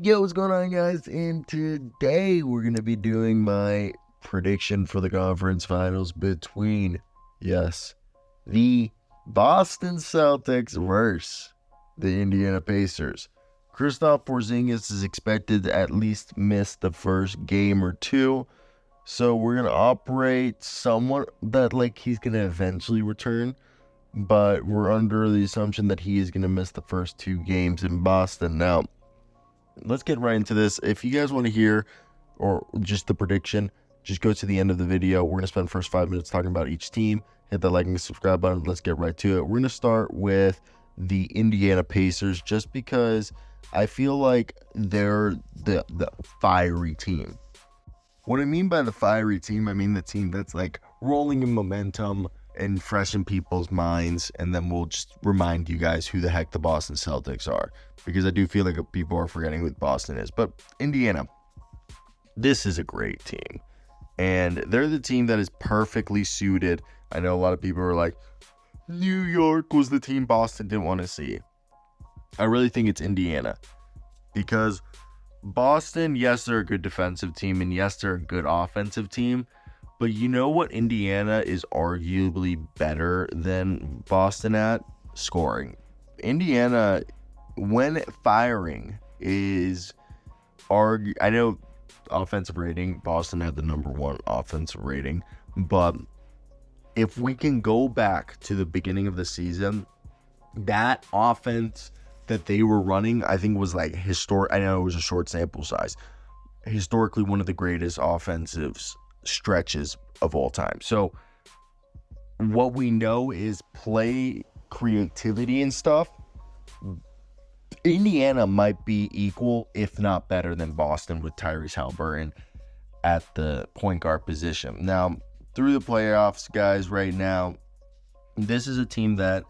Yo, what's going on, guys? And today we're going to be doing my prediction for the conference finals between, yes, the Boston Celtics versus the Indiana Pacers. Kristaps Porzingis is expected to at least miss the first game or two, so we're going to operate somewhat that like he's going to eventually return, but we're under the assumption that he is going to miss the first two games in Boston. Now, let's get right into this. If you guys want to hear or just the prediction, just go to the end of the video. We're going to spend the first 5 minutes talking about each team. Hit that like and subscribe button. Let's get right to it. We're going to start with the Indiana Pacers just because I feel like they're the fiery team. What I mean by the fiery team, I mean the team that's like rolling in momentum and fresh in people's minds, and then we'll just remind you guys who the heck the Boston Celtics are, because I do feel like people are forgetting who Boston is. But Indiana, this is a great team, and they're the team that is perfectly suited. I know a lot of people are like, New York was the team Boston didn't want to see. I really think it's Indiana, because Boston, yes, they're a good defensive team, and yes, they're a good offensive team. But you know what Indiana is arguably better than Boston at? Scoring. Indiana, when firing, is I know offensive rating, Boston had the number one offensive rating, but if we can go back to the beginning of the season, that offense that they were running, I think was like historic. I know it was a short sample size. Historically, one of the greatest offensives stretches of all time. So what we know is play creativity and stuff. Indiana might be equal, if not better, than Boston with Tyrese Haliburton at the point guard position. Now, through the playoffs, guys, right now, this is a team that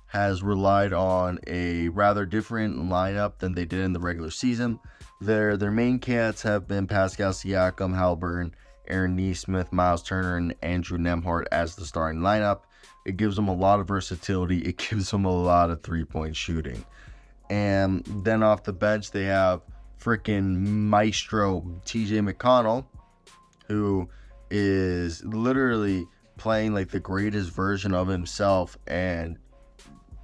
has relied on a rather different lineup than they did in the regular season. Their main cats have been Pascal Siakam, Haliburton, Aaron Nesmith, Myles Turner, and Andrew Nembhard as the starting lineup. It gives them a lot of versatility. It gives them a lot of three-point shooting. And then off the bench, they have freaking maestro TJ McConnell, who is literally playing like the greatest version of himself and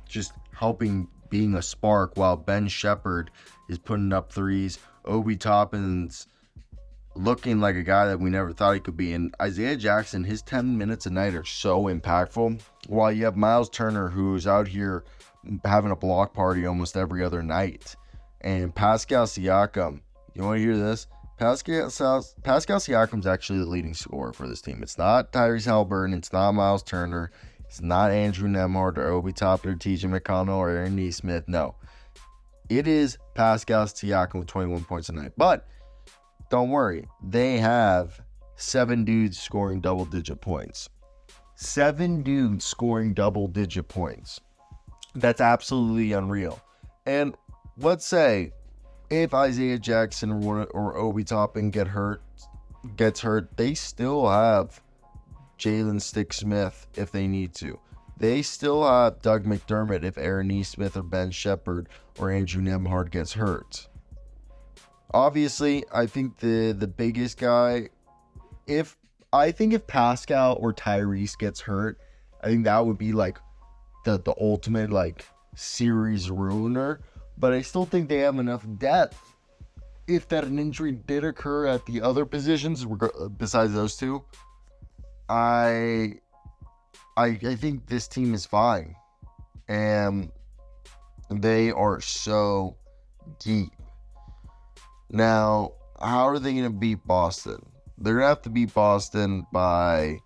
just helping being a spark, while Ben Shepherd is putting up threes. Obi Toppin's looking like a guy that we never thought he could be. And Isaiah Jackson, his 10 minutes a night are so impactful. While you have Myles Turner, who's out here having a block party almost every other night. And Pascal Siakam, you want to hear this? Pascal Siakam's actually the leading scorer for this team. It's not Tyrese Haliburton. It's not Myles Turner. It's not Andrew Nembhard or Obi Toppin or TJ McConnell or Aaron Nesmith. No. It is Pascal Siakam with 21 points a night. But don't worry, they have 7 dudes scoring double-digit points. 7 dudes scoring double-digit points. That's absolutely unreal. And let's say if Isaiah Jackson or Obi Toppin gets hurt, they still have Jaylen Stick-Smith if they need to. They still have Doug McDermott if Aaron Nesmith or Ben Shepherd or Andrew Nembhard gets hurt. Obviously, I think the biggest guy, if Pascal or Tyrese gets hurt, I think that would be like the ultimate like series ruiner. But I still think they have enough depth. If that an injury did occur at the other positions besides those two, I think this team is fine, and they are so deep. Now, how are they going to beat Boston? They're going to have to beat Boston by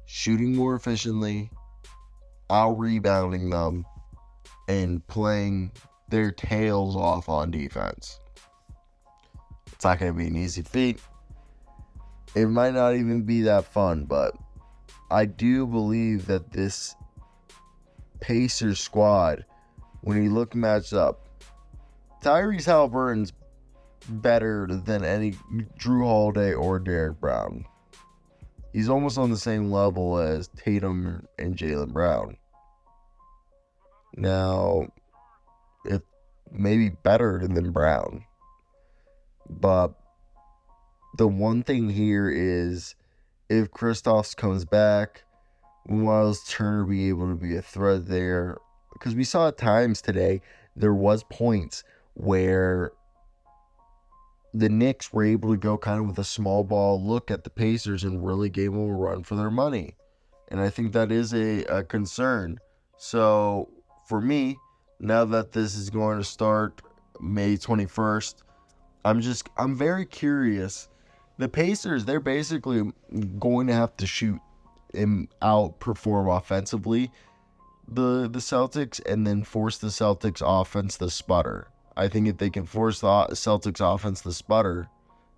shooting more efficiently, out-rebounding them, and playing their tails off on defense. It's not going to be an easy feat. It might not even be that fun, but I do believe that this Pacers squad, when you look matched up, Tyrese Haliburton's better than any Drew Holiday or Derrick Brown. He's almost on the same level as Tatum and Jaylen Brown. Now, if maybe better than Brown. But the one thing here is if Kristaps comes back, will Myles Turner be able to be a threat there? Because we saw at times today there was points where the Knicks were able to go kind of with a small ball look at the Pacers and really gave them a run for their money. And I think that is a concern. So for me, now that this is going to start May 21st, I'm very curious. The Pacers, they're basically going to have to shoot and outperform offensively the Celtics and then force the Celtics offense to sputter. I think if they can force the Celtics offense to sputter,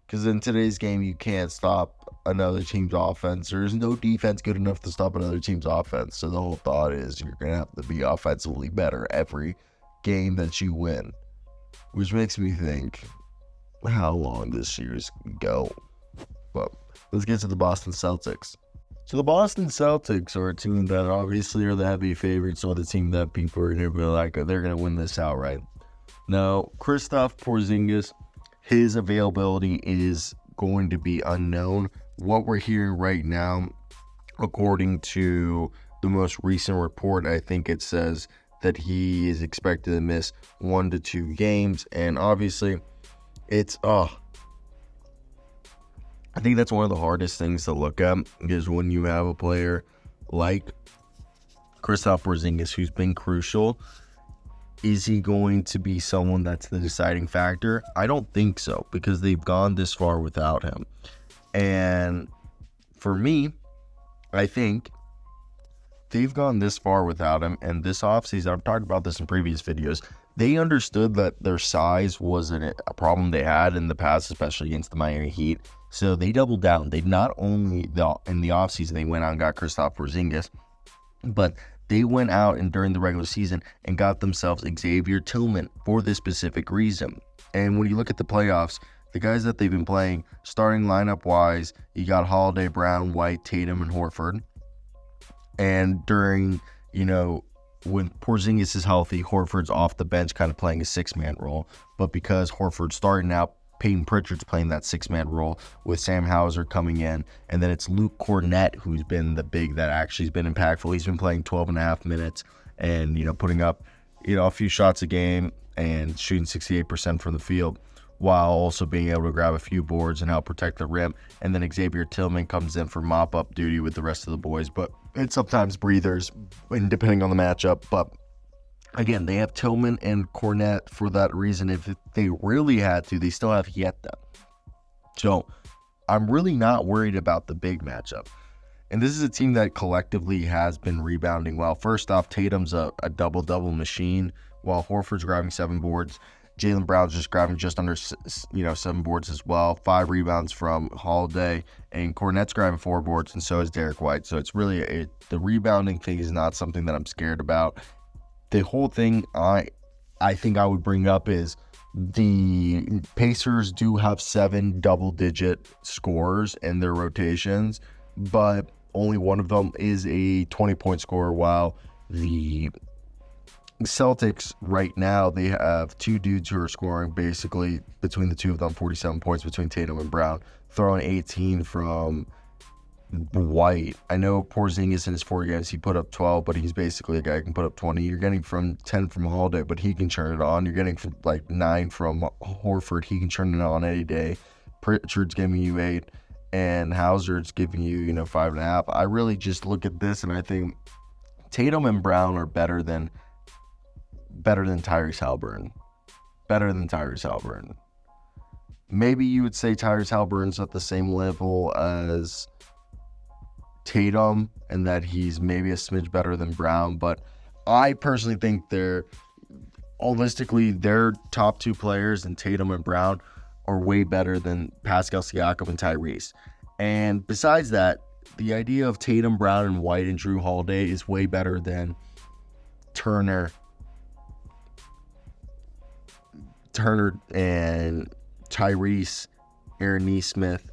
because in today's game you can't stop another team's offense. There's no defense good enough to stop another team's offense. So the whole thought is you're going to have to be offensively better every game that you win, which makes me think how long this series can go. But let's get to the Boston Celtics. So the Boston Celtics are a team that obviously are the heavy favorites, or the team that people are going to be like, they're going to win this outright. Now, Kristaps Porzingis, his availability is going to be unknown. What we're hearing right now, according to the most recent report, I think it says that he is expected to miss 1 to 2 games. And obviously, it's, I think that's one of the hardest things to look at, is when you have a player like Kristaps Porzingis who's been crucial. Is he going to be someone that's the deciding factor? I don't think so, because they've gone this far without him. And for me, I think they've gone this far without him. And this offseason, I've talked about this in previous videos, they understood that their size wasn't a problem they had in the past, especially against the Miami Heat. So they doubled down. They not only, in the offseason, they went out and got Kristaps Porzingis, but they went out and during the regular season and got themselves Xavier Tillman for this specific reason. And when you look at the playoffs, the guys that they've been playing, starting lineup-wise, you got Holiday, Brown, White, Tatum, and Horford. And during, when Porzingis is healthy, Horford's off the bench kind of playing a 6-man role. But because Horford's starting out, Peyton Pritchard's playing that 6-man role with Sam Hauser coming in. And then it's Luke Cornett who's been the big that actually has been impactful. He's been playing 12 and a half minutes and, putting up, a few shots a game and shooting 68% from the field, while also being able to grab a few boards and help protect the rim. And then Xavier Tillman comes in for mop-up duty with the rest of the boys. But it's sometimes breathers, and depending on the matchup. But again, they have Tillman and Cornett for that reason. If they really had to, they still have Hieta. So I'm really not worried about the big matchup. And this is a team that collectively has been rebounding well. First off, Tatum's a double-double machine, while Horford's grabbing 7 boards. Jaylen Brown's just grabbing just under 7 boards as well. 5 rebounds from Holiday, and Cornett's grabbing 4 boards, and so is Derek White. So it's really the rebounding thing is not something that I'm scared about. The whole thing I think I would bring up is the Pacers do have 7 double-digit scorers in their rotations, but only one of them is a 20-point scorer, while the Celtics right now, they have 2 dudes who are scoring basically between the two of them 47 points between Tatum and Brown, throwing 18 from White. I know Porzingis in his 4 games, he put up 12, but he's basically a guy who can put up 20. You're getting from 10 from Holiday, but he can turn it on. You're getting from 9 from Horford. He can turn it on any day. Pritchard's giving you 8, and Hauser's giving you, 5.5. I really just look at this and I think Tatum and Brown are better than Tyrese Haliburton. Better than Tyrese Haliburton. Maybe you would say Tyrese Haliburton's at the same level as Tatum and that he's maybe a smidge better than Brown, but I personally think holistically, their top 2 players in Tatum and Brown are way better than Pascal Siakam and Tyrese. And besides that, the idea of Tatum, Brown, and White and Drew Holiday is way better than Turner and Tyrese, Aaron Nesmith,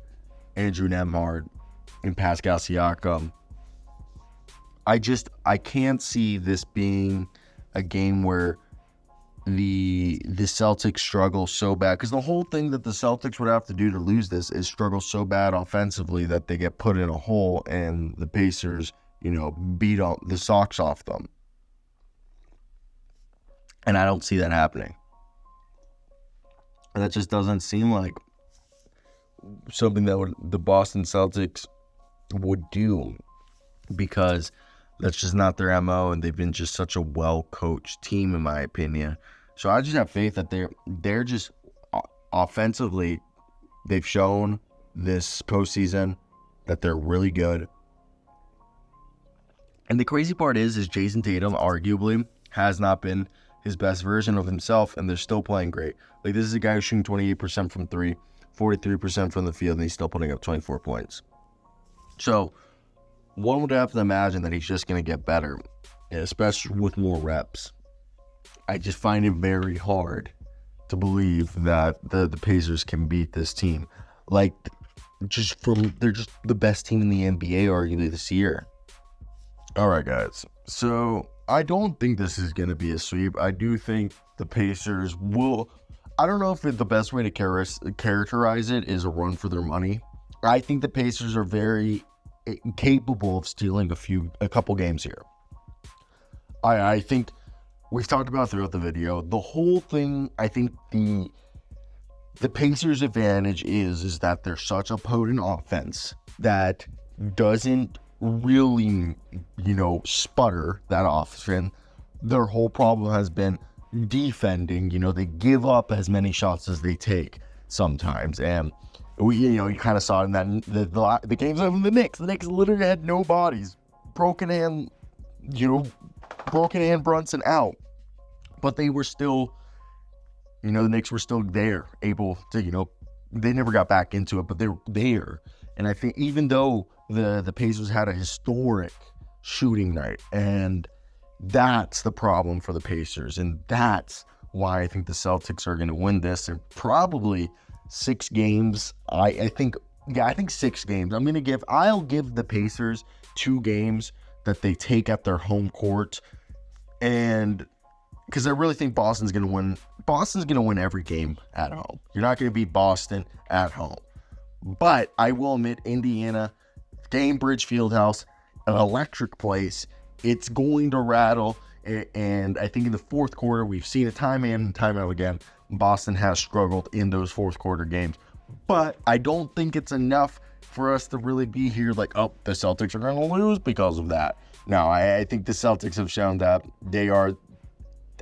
Andrew Nembhard, and Pascal Siakam. I can't see this being a game where the Celtics struggle so bad, because the whole thing that the Celtics would have to do to lose this is struggle so bad offensively that they get put in a hole and the Pacers, beat up the socks off them. And I don't see that happening. That just doesn't seem like something that the Boston Celtics would do, because that's just not their MO, and they've been just such a well-coached team, in my opinion. So I just have faith that they're just offensively, they've shown this postseason that they're really good. And the crazy part is Jayson Tatum arguably has not been his best version of himself, and they're still playing great. Like, this is a guy who's shooting 28% from three, 43% from the field, and he's still putting up 24 points. So one would have to imagine that he's just going to get better, especially with more reps. I just find it very hard to believe that the Pacers can beat this team. Like, they're just the best team in the NBA arguably this year. All right, guys. So I don't think this is going to be a sweep. I do think the Pacers will. I don't know if the best way to characterize it is a run for their money. I think the Pacers are very capable of stealing a couple games here. I think we've talked about throughout the video. The whole thing, I think the Pacers' advantage is that they're such a potent offense that doesn't really, sputter that often. Their whole problem has been defending. They give up as many shots as they take sometimes, and you kind of saw it in that the games of the Knicks. The Knicks literally had no bodies, broken hand Brunson out, but they were still, the Knicks were still there, able to, they never got back into it, but they were there. And I think even though the Pacers had a historic shooting night, and that's the problem for the Pacers, and that's why I think the Celtics are going to win this, and probably 6 games. I think 6 games. I'll give the Pacers 2 games that they take at their home court, and because I really think Boston's going to win. Boston's going to win every game at home. You're not going to beat Boston at home. But I will admit, Indiana, Gainbridge Fieldhouse, an electric place. It's going to rattle, and I think in the fourth quarter, we've seen it time in and time out again. Boston has struggled in those fourth quarter games. But I don't think it's enough for us to really be here like, oh, the Celtics are going to lose because of that. No, I think the Celtics have shown that they are.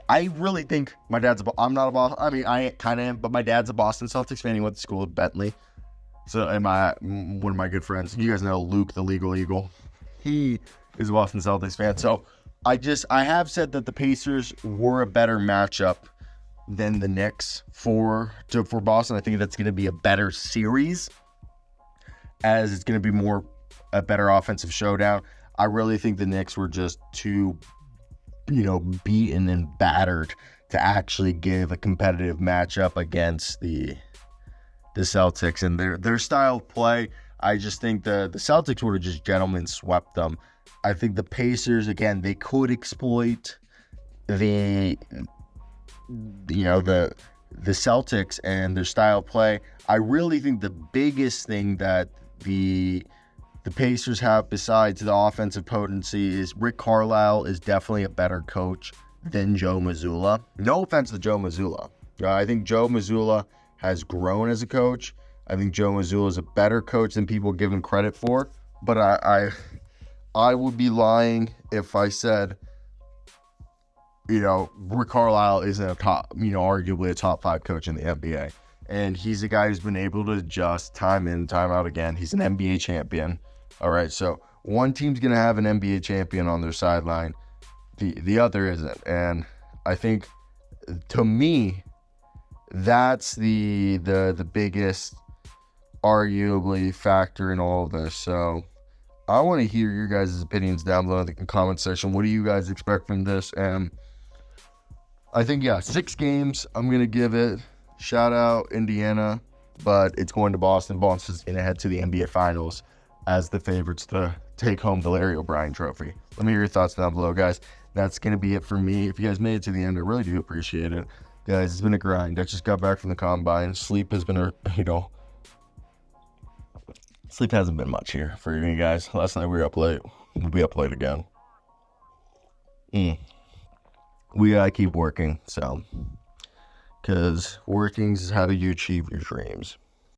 I really think I'm not a Boston. I mean, I kind of am, but my dad's a Boston Celtics fan. He went to school at Bentley. So, one of my good friends, you guys know Luke, the Legal Eagle. He is a Boston Celtics fan. So, I have said that the Pacers were a better matchup than the Knicks for Boston. I think that's going to be a better series, as it's going to be a better offensive showdown. I really think the Knicks were just too, beaten and battered to actually give a competitive matchup against the Celtics and their style of play. I just think the Celtics would have just gentlemen swept them. I think the Pacers, again, they could exploit the Celtics and their style of play. I really think the biggest thing that the Pacers have besides the offensive potency is Rick Carlisle is definitely a better coach than Joe Mazzulla. No offense to Joe Mazzulla. I think Joe Mazzulla has grown as a coach. I think Joe Mazzulla is a better coach than people give him credit for. But I would be lying if I said, Rick Carlisle isn't a top, arguably a top 5 coach in the NBA. And he's a guy who's been able to adjust time in, time out again. He's an NBA champion. All right, so one team's going to have an NBA champion on their sideline. The other isn't. And I think, to me, that's the biggest, arguably, factor in all of this. So I want to hear your guys' opinions down below in the comment section. What do you guys expect from this? And I think, 6 games. I'm going to give it. Shout out Indiana, but it's going to Boston. Boston's going to head to the NBA Finals as the favorites to take home the Larry O'Brien trophy. Let me hear your thoughts down below, guys. That's going to be it for me. If you guys made it to the end, I really do appreciate it. Guys, it's been a grind. I just got back from the combine. Sleep has been sleep hasn't been much here for you guys. Last night we were up late. We'll be up late again. We gotta keep working, so, because working is how you achieve your dreams.